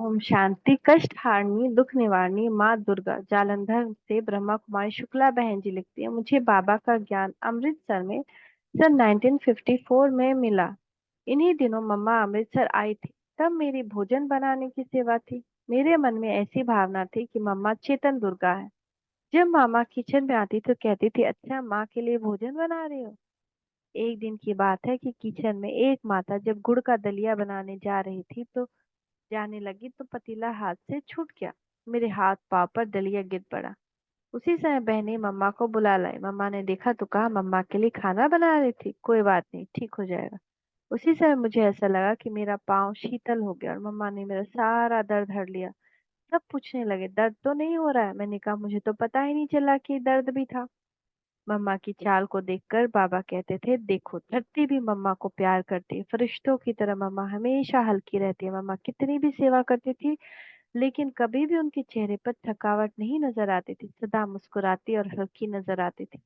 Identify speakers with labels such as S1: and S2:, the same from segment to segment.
S1: ओम शांति। कष्ट हारनी, दुख निवारणी माँ दुर्गा। जालंधर से ब्रह्मा कुमारी शुक्ला बहन जी लिखती है, मुझे बाबा का ज्ञान अमृतसर में सन 1954 में मिला। इन्हीं दिनों मम्मा अमृतसर आई थी। तब मेरी भोजन बनाने की सेवा थी। मेरे मन में ऐसी भावना थी कि मम्मा चेतन दुर्गा है। जब मामा किचन में आती तो कहती थी, अच्छा माँ के लिए भोजन बना रही हो। एक दिन की बात है कि किचन में एक माता जब गुड़ का दलिया बनाने जा रही थी तो जाने लगी तो पतीला हाथ से छूट गया। मेरे हाथ पांव पर दलिया गिर पड़ा। उसी समय बहने मम्मा को बुला लाई। मम्मा ने देखा तो कहा, मम्मा के लिए खाना बना रही थी, कोई बात नहीं, ठीक हो जाएगा। उसी समय मुझे ऐसा लगा कि मेरा पाँव शीतल हो गया और मम्मा ने मेरा सारा दर्द हर लिया। सब पूछने लगे, दर्द तो नहीं हो रहा है। मैंने कहा, मुझे तो पता ही नहीं चला कि दर्द भी था। मम्मा की चाल को देखकर बाबा कहते थे, देखो धरती भी मम्मा को प्यार करती है, फरिश्तों की तरह मम्मा हमेशा हल्की रहती है। मम्मा कितनी भी सेवा करती थी लेकिन कभी भी उनके चेहरे पर थकावट नहीं नजर आती थी, सदा मुस्कुराती और हल्की नजर आती थी।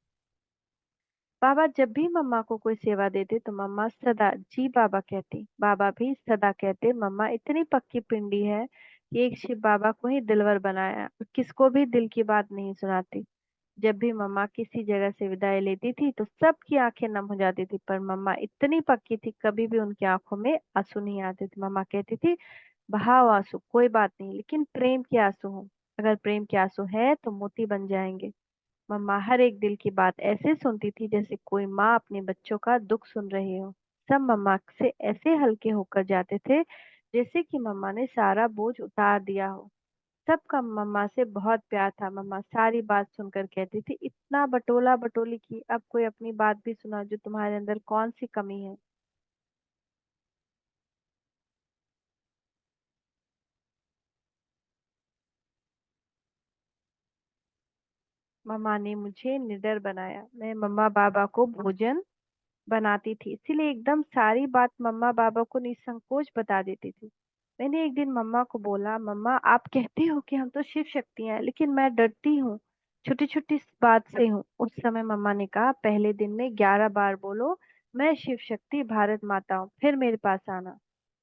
S1: बाबा जब भी मम्मा को कोई सेवा देते तो मम्मा सदा जी बाबा कहती। बाबा भी सदा कहते, मम्मा इतनी पक्की पिंडी है कि एक शिव बाबा को ही दिलवर बनाया और किसको भी दिल की बात नहीं सुनाती। जब भी मम्मा किसी जगह से विदाई लेती थी तो सबकी आंखें नम हो जाती थी, पर मम्मा इतनी पक्की थी, कभी भी उनकी आंखों में आंसू नहीं आते थे। मम्मा कहती थी, बहाव आंसू कोई बात नहीं, लेकिन प्रेम के आंसू हो। अगर प्रेम के आंसू है तो मोती बन जाएंगे। मम्मा हर एक दिल की बात ऐसे सुनती थी जैसे कोई माँ अपने बच्चों का दुख सुन रही हो। सब मम्मा से ऐसे हल्के होकर जाते थे जैसे कि मम्मा ने सारा बोझ उतार दिया हो। सबका मम्मा से बहुत प्यार था। मम्मा सारी बात सुनकर कहती थी, इतना बटोला बटोली की, अब कोई अपनी बात भी सुना जो तुम्हारे अंदर कौन सी कमी है। मम्मा ने मुझे निडर बनाया। मैं मम्मा बाबा को भोजन बनाती थी, इसीलिए एकदम सारी बात मम्मा बाबा को निसंकोच बता देती थी। मैंने एक दिन मम्मा को बोला, मम्मा आप कहती हो कि हम तो शिव शक्तियां हैं, लेकिन मैं डरती हूँ, छोटी छोटी बात से हूँ। उस समय मम्मा ने कहा, पहले दिन में 11 बार बोलो, मैं शिव शक्ति भारत माता हूँ, फिर मेरे पास आना।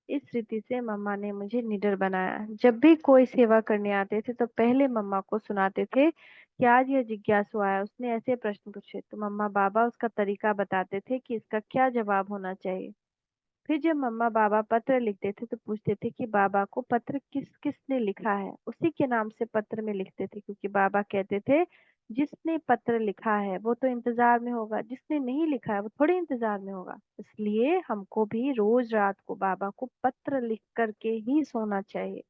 S1: इस रीति से मम्मा ने मुझे निडर बनाया। जब भी कोई सेवा करने आते थे तो पहले मम्मा को सुनाते थे कि आज यह जिज्ञासु आया, उसने ऐसे प्रश्न पूछे, तो मम्मा बाबा उसका तरीका बताते थे कि इसका क्या जवाब होना चाहिए। फिर जब मम्मा बाबा पत्र लिखते थे तो पूछते थे कि बाबा को पत्र किस किसने लिखा है। उसी के नाम से पत्र में लिखते थे, क्योंकि बाबा कहते थे, जिसने पत्र लिखा है वो तो इंतजार में होगा, जिसने नहीं लिखा है वो थोड़ी इंतजार में होगा। इसलिए हमको भी रोज रात को बाबा को पत्र लिख करके ही सोना चाहिए।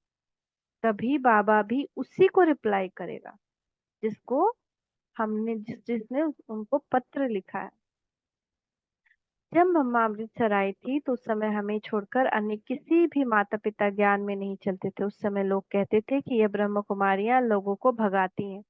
S1: तभी बाबा भी उसी को रिप्लाई करेगा जिसको हमने जिसने उनको पत्र लिखा है। जब मम्मा अमृतसर आई थी तो उस समय हमें छोड़कर अन्य किसी भी माता पिता ज्ञान में नहीं चलते थे। उस समय लोग कहते थे कि यह ब्रह्म कुमारियां लोगों को भगाती हैं।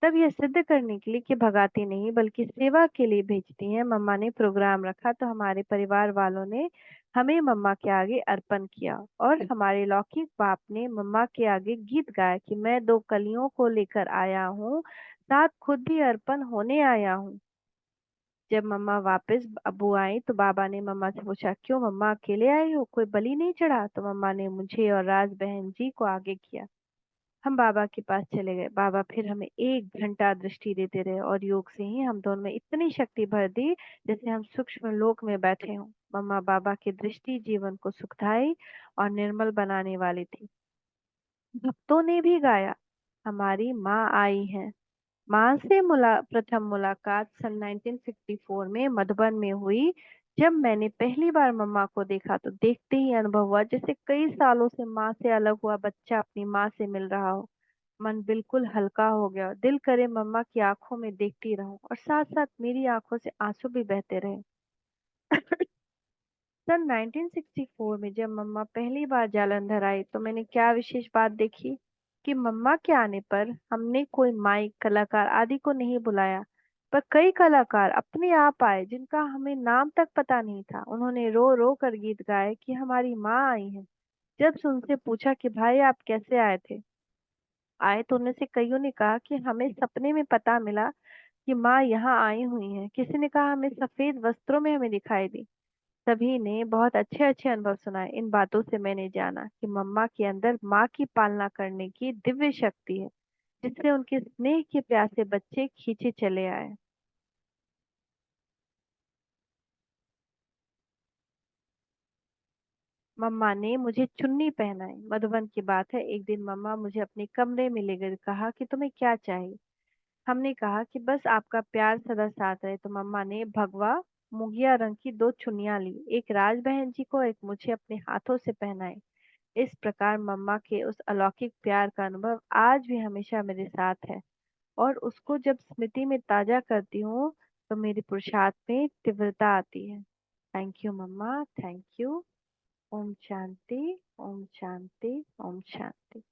S1: तब यह सिद्ध करने के लिए कि भगाती नहीं बल्कि सेवा के लिए भेजती हैं, मम्मा ने प्रोग्राम रखा तो हमारे परिवार वालों ने हमें मम्मा के आगे अर्पण किया और हमारे लौकिक बाप ने मम्मा के आगे गीत गाया कि मैं दो कलियों को लेकर आया हूँ, साथ खुद भी अर्पण होने आया हूँ। जब मम्मा वापस अबू आई तो बाबा ने मम्मा से पूछा, क्यों मम्मा अकेले आई हो, कोई बलि नहीं चढ़ा। तो मम्मा ने मुझे और राज बहन जी को आगे किया। हम बाबा के पास चले गए। बाबा फिर हमें 1 घंटा दृष्टि देते रहे और योग से ही हम दोनों में इतनी शक्ति भर दी जैसे हम सूक्ष्म लोक में बैठे हों। मम्मा बाबा की दृष्टि जीवन को सुखदाई और निर्मल बनाने वाली थी। भक्तों ने भी गाया, हमारी माँ आई है। माँ से प्रथम मुलाकात सन 1954 में मधुबन में हुई। जब मैंने पहली बार मम्मा को देखा तो देखते ही अनुभव हुआ जैसे कई सालों से माँ से अलग हुआ बच्चा अपनी माँ से मिल रहा हो। मन बिल्कुल हल्का हो गया, दिल करे मम्मा की आंखों में देखती रहूं और साथ साथ मेरी आंखों से आंसू भी बहते रहे। सन 1964 में जब मम्मा पहली बार जालंधर आई तो मैंने क्या विशेष बात देखी कि मम्मा के आने पर हमने कोई माइक कलाकार आदि को नहीं बुलाया, पर कई कलाकार अपने आप आए जिनका हमें नाम तक पता नहीं था। उन्होंने रो रो कर गीत गाए कि हमारी माँ आई है। जब से उनसे पूछा कि भाई आप कैसे आए थे, आए तो उनमें से कईयों ने कहा कि हमें सपने में पता मिला कि माँ यहाँ आई हुई है। किसी ने कहा हमें सफेद वस्त्रों में हमें दिखाई दी। सभी ने बहुत अच्छे अच्छे अनुभव सुनाए। इन बातों से मैंने जाना कि मम्मा के अंदर माँ की पालना करने की दिव्य शक्ति है, जिससे उनके स्नेह के प्यासे बच्चे खींचे चले आए। मम्मा ने मुझे चुन्नी पहनाई। मधुबन की बात है, एक दिन मम्मा मुझे अपने कमरे में ले गई, कहा कि तुम्हें क्या चाहिए। हमने कहा कि बस आपका प्यार सदा साथ रहे। तो मम्मा ने भगवा मुगिया रंग की दो चुन्नियां ली, एक राज बहन जी को, एक मुझे अपने हाथों से पहनाई। इस प्रकार मम्मा के उस अलौकिक प्यार का अनुभव आज भी हमेशा मेरे साथ है, और उसको जब स्मृति में ताजा करती हूँ तो मेरी पुरुषार्थ में तीव्रता आती है। Thank you mama, thank you. ओम शांति, ओम शांति, ओम शांति।